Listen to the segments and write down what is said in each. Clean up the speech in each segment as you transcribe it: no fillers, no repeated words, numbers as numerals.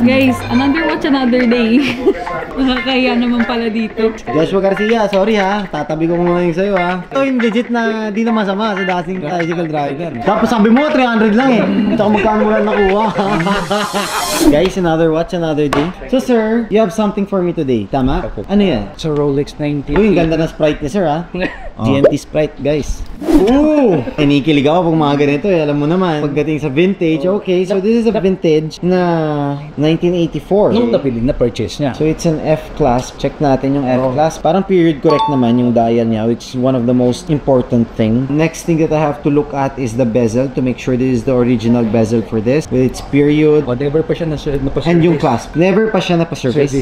Guys, another watch, another day. Nakakaya naman pala dito. Joshua Garcia, sorry ha. Tatabi ko muna yung sa'yo ha. Ito yung legit na di na masama sa dating tricycle driver. Tapos sabi mo, 300 lang eh. Ito kung magkano mo lang nakuha. Guys, another watch, another day. So sir, you have something for me today. Tama? Ano yan? Sa Rolex 90. Uy, ganda na Sprite ni sir ha. GMT Sprite guys. Ooh! Kinikilig ako pag mga ganito eh. Alam mo naman, pagdating sa vintage, okay. So this is a vintage na 1984. Nung napili na purchase niya. So it's an F-class. Check natin yung F-class. Parang period correct naman yung dial niya, which is one of the most important thing. Next thing that I have to look at is the bezel to make sure this is the original bezel for this with its period. Whatever pa siya na-service. And yung clasp. Never pa siya na-service.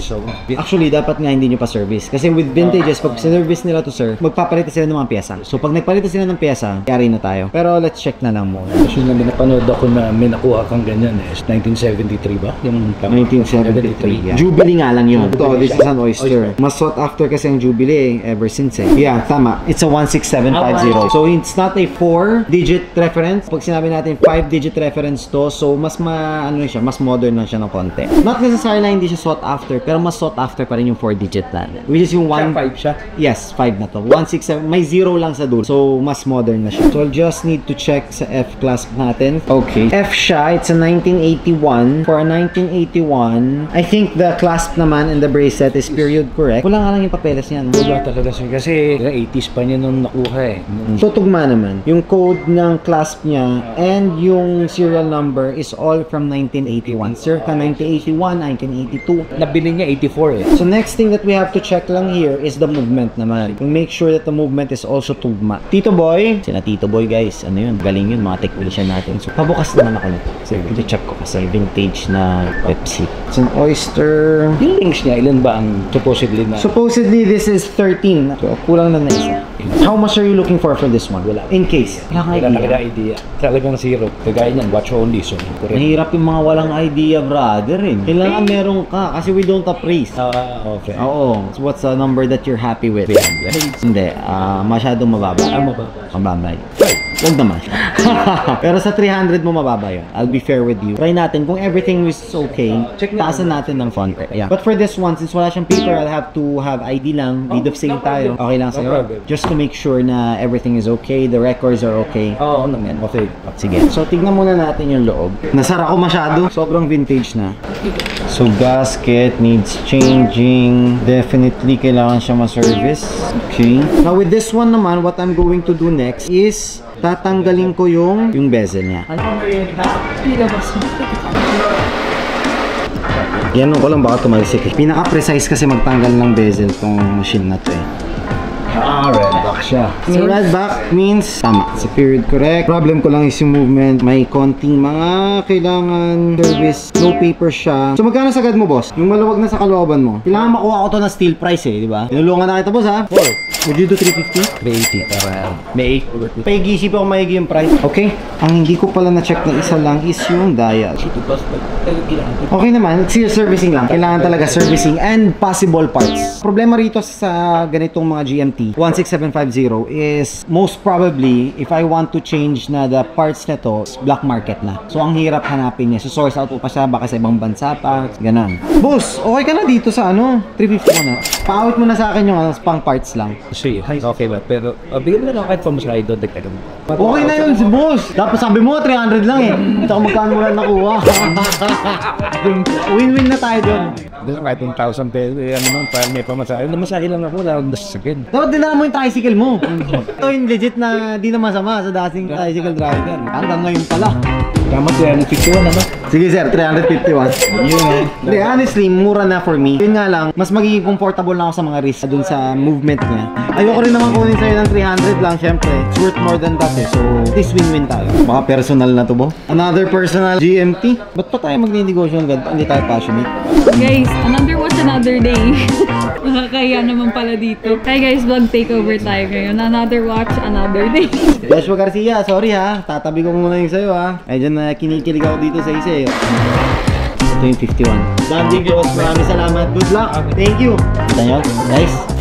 Actually, dapat nga hindi nyo pa-service. Kasi with vintages, pag service nila to sir, magpapalit sila ng mga pyesa. So pag nagpalit sila ng pyesa, yari na tayo. Pero let's check na lang muna. Kasi nga napanood ako na may nakuha kang ganyan eh. 1973 ba? Yung 1973. Yeah. Jubilee nga lang yun. Ito, this is an Oyster. Mas sought after kasi ang Jubilee ever since eh. Yeah, tama. It's a 16750. So it's not a 4-digit reference. Pag sinabi natin 5-digit reference to, so mas ano siya, mas modern lang siya ng konti. Not necessarily hindi siya sought after, pero mas sought after pa rin yung 4-digit lang. Which is yung 1... 5 siya? Yes, 5 na to. 167. May 0 lang sa dulo. So mas modern na siya. So I'll just need to check sa F-clasp natin. Okay. F siya. It's a 1981. For a 1981, I think the clasp naman and the bracelet is period correct. Wala nga lang yung papeles niyan. Wala talaga siya. Kasi 80s pa niya nung nakuha eh. So tugma naman. Yung code ng clasp niya and yung serial number is all from 1981. Circa 1981, 1982. Nabili niya 84 eh. So next thing that we have to check lang here is the movement naman. Make sure that the movement is also tugma. Tito Boy. Sina Tito Boy guys. Ano yun? Galing yun. Mga technician natin. So pabukas naman ako nito. So check ko kasi vintage na Pepsi. It's an Oyster. Yung links niya, ilan ba ang supposedly na? Supposedly this is 13. So kulang na isa. How much are you looking for this one? Wala. In case. Wala talaga idea. Talagang zero. Kagaya niyan, watch only. So, correct. Mahirap yung mga walang idea, brother. Kailangan meron ka kasi we don't appraise. Okay. Oo. So what's the number that you're happy with? Hindi. Masyadong mababa. Mababa. Mababa. Huwag naman. Pero sa 300 mo mababa yun. I'll be fair with you. Try natin. Kung everything is okay, taasan natin ng font. Yeah. But for this one, since wala siyang paper, I'll have to have ID lang. Deed of sale tayo. Okay lang sa'yo. Just to make sure na everything is okay, the records are okay. Oo naman. Okay. Sige. So, tignan muna natin yung loob. Nasara ko masyado. Sobrang vintage na. So, gasket needs changing. Definitely kailangan siya ma-service. Okay. Now, with this one naman, what I'm going to do next is tatanggalin ko yung bezel niya. Yan ko lang baka tumalisik eh. Pinaka-precise kasi magtanggal ng bezel tong machine na to eh. Redback siya. So redback means tama. Sa period correct. Problem ko lang is yung movement. May konting mga kailangan service. No paper siya. So magkano sagad mo boss? Yung maluwag na sa kalooban mo. Kailangan makuha ko to na steel price eh, di ba? Tinulungan na kita boss ha? 4. Would you do 350? 380. Para may 8. Pag-isip ako maigi yung price. Okay. Ang hindi ko pala na-check na isa lang is yung dial. Okay naman. It's servicing lang. Kailangan talaga servicing and possible parts. Problema rito sa ganitong mga GMT 16750 is most probably if I want to change na the parts nito, black market na. So ang hirap hanapin niya. So source out pa siya baka sa ibang bansa pa. Ganun. Boss, okay ka na dito sa 350 mo na. Pa-out mo na sa akin yung pang parts lang. Sige, okay ba? Pero bigyan mo na lang kahit pamasahe doon, dagdagan mo. Okay na yun si boss. Tapos sabi mo 300 lang eh. Ito magkano mo lang nakuha. Win-win na tayo doon. Doon kahit 1,000 pesos, ano naman, parang may pamasahe. Namasahe lang ako, wala akong dasagin. Dapat dinala mo yung tricycle mo. Ito yung legit na di na masama sa dating tricycle driver. Hanggang ngayon pala. Tama, 351 naman. Sige sir, 351. Hindi, honestly, mura na for me. Yun nga lang, mas magiging comfortable na ako sa mga wrist dun sa movement niya. Ayoko rin naman kunin sa'yo ng 300 lang, syempre. It's worth more than that eh. So, this win-win tayo. Baka personal na to bo. Another personal GMT. Ba't pa tayo magninegosyo ng ganito? Hindi tayo passionate. Guys, another watch, another day. Nakakaya naman pala dito. Hi guys, vlog takeover tayo ngayon. Another watch, another day. Joshua Garcia, sorry ha. Tatabi ko muna yung sa'yo ha. Medyo na kinikilig ako dito sa isa eh. Ito yung 51. Dandy Girls, maraming salamat. Good luck. Thank you. Kita nyo, guys.